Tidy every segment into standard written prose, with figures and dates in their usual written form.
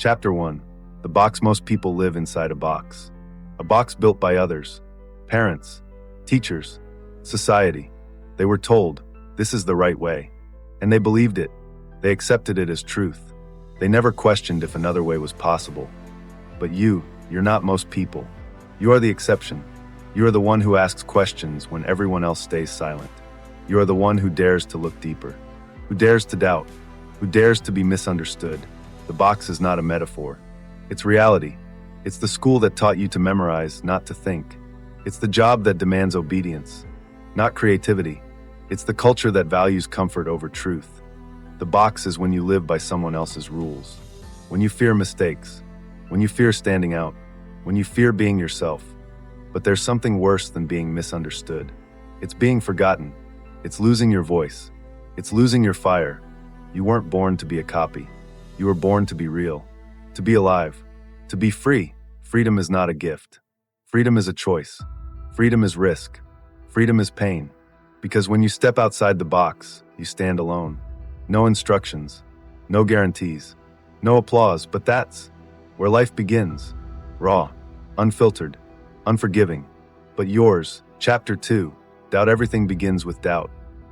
Chapter 1. The box. Most people live inside a box. A box built by others. Parents, teachers, society. They were told, this is the right way. And they believed it. They accepted it as truth. They never questioned if another way was possible. But you're not most people. You are the exception. You are the one who asks questions when everyone else stays silent. You are the one who dares to look deeper, who dares to doubt, who dares to be misunderstood. The box is not a metaphor. It's reality. It's the school that taught you to memorize, not to think. It's the job that demands obedience, not creativity. It's the culture that values comfort over truth. The box is when you live by someone else's rules, when you fear mistakes, when you fear standing out, when you fear being yourself. But there's something worse than being misunderstood. It's being forgotten. It's losing your voice. It's losing your fire. You weren't born to be a copy. You were born to be real, to be alive, to be free. Freedom is not a gift. Freedom is a choice. Freedom is risk. Freedom is pain. Because when you step outside the box, you stand alone. No instructions, no guarantees, no applause, but that's where life begins. Raw, unfiltered, unforgiving. But yours, Chapter 2, doubt. Everything begins with doubt.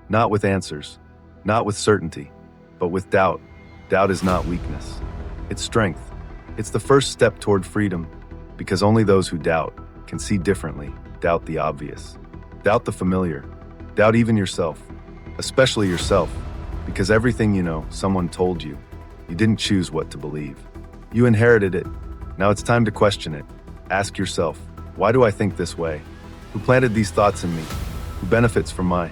Not with answers, not with certainty, but with doubt. Doubt is not weakness. It's strength. It's the first step toward freedom, because only those who doubt can see differently. Doubt the obvious. Doubt the familiar. Doubt even yourself, especially yourself, because everything you know, someone told you. You didn't choose what to believe. You inherited it. Now it's time to question it. Ask yourself, why do I think this way? Who planted these thoughts in me? Who benefits from my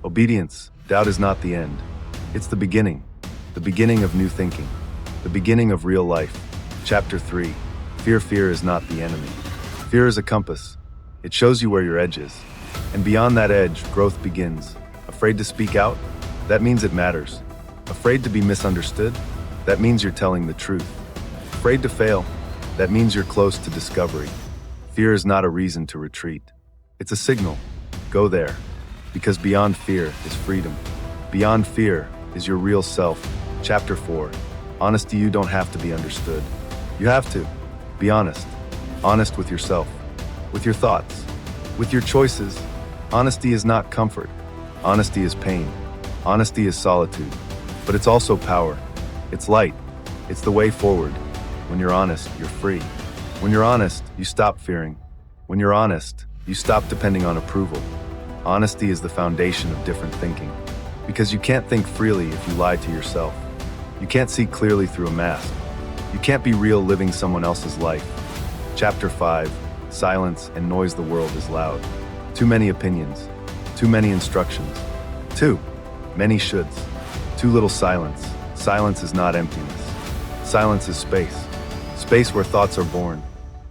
obedience? Doubt is not the end. It's the beginning of new thinking, the beginning of real life. Chapter 3. Fear is not the enemy. Fear is a compass. It shows you where your edge is. And beyond that edge, growth begins. Afraid to speak out? That means it matters. Afraid to be misunderstood? That means you're telling the truth. Afraid to fail? That means you're close to discovery. Fear is not a reason to retreat. It's a signal. Go there. Because beyond fear is freedom. Beyond fear is your real self. Chapter 4. Honesty. You don't have to be understood. You have to. Be honest. Honest with yourself. With your thoughts. With your choices. Honesty is not comfort. Honesty is pain. Honesty is solitude. But it's also power. It's light. It's the way forward. When you're honest, you're free. When you're honest, you stop fearing. When you're honest, you stop depending on approval. Honesty is the foundation of different thinking. Because you can't think freely if you lie to yourself. You can't see clearly through a mask. You can't be real living someone else's life. Chapter 5. Silence and noise. The world is loud. Too many opinions. Too many instructions. Too many shoulds. Too little silence. Silence is not emptiness. Silence is space. Space where thoughts are born.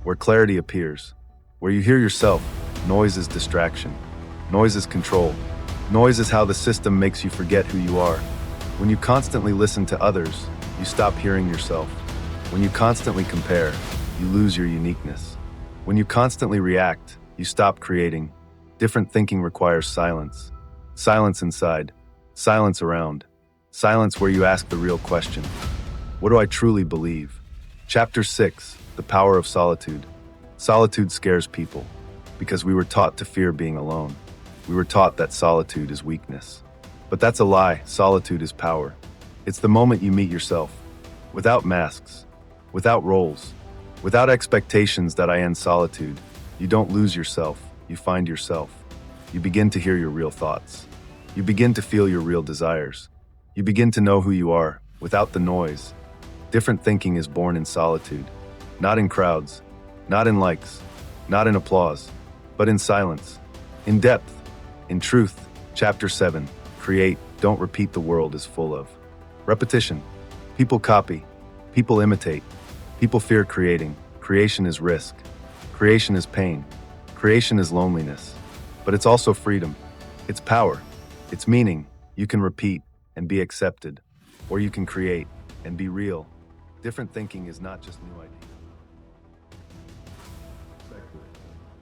Where clarity appears. Where you hear yourself. Noise is distraction. Noise is control. Noise is how the system makes you forget who you are. When you constantly listen to others, you stop hearing yourself. When you constantly compare, you lose your uniqueness. When you constantly react, you stop creating. Different thinking requires silence. Silence inside. Silence around. Silence where you ask the real question. What do I truly believe? Chapter 6. The power of solitude. Solitude scares people because we were taught to fear being alone. We were taught that solitude is weakness. But that's a lie. Solitude is power. It's the moment you meet yourself. Without masks. Without roles. Without expectations that I end solitude. You don't lose yourself. You find yourself. You begin to hear your real thoughts. You begin to feel your real desires. You begin to know who you are, without the noise. Different thinking is born in solitude. Not in crowds. Not in likes. Not in applause. But in silence. In depth. In truth. Chapter 7. Create. Don't repeat. The world is full of repetition. People copy. People imitate. People fear creating. Creation is risk. Creation is pain. Creation is loneliness. But it's also freedom. It's power. It's meaning. You can repeat and be accepted. Or you can create and be real. Different thinking is not just new ideas.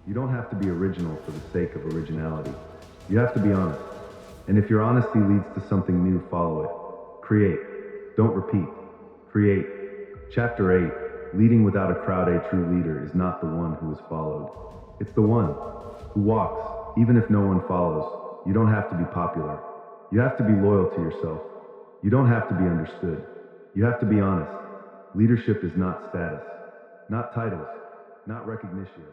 You don't have to be original for the sake of originality. You have to be honest. And if your honesty leads to something new, follow it. Create. Don't repeat. Create. Chapter 8. Leading without a crowd. A true leader is not the one who is followed. It's the one who walks, even if no one follows. You don't have to be popular. You have to be loyal to yourself. You don't have to be understood. You have to be honest. Leadership is not status, not titles, not recognition.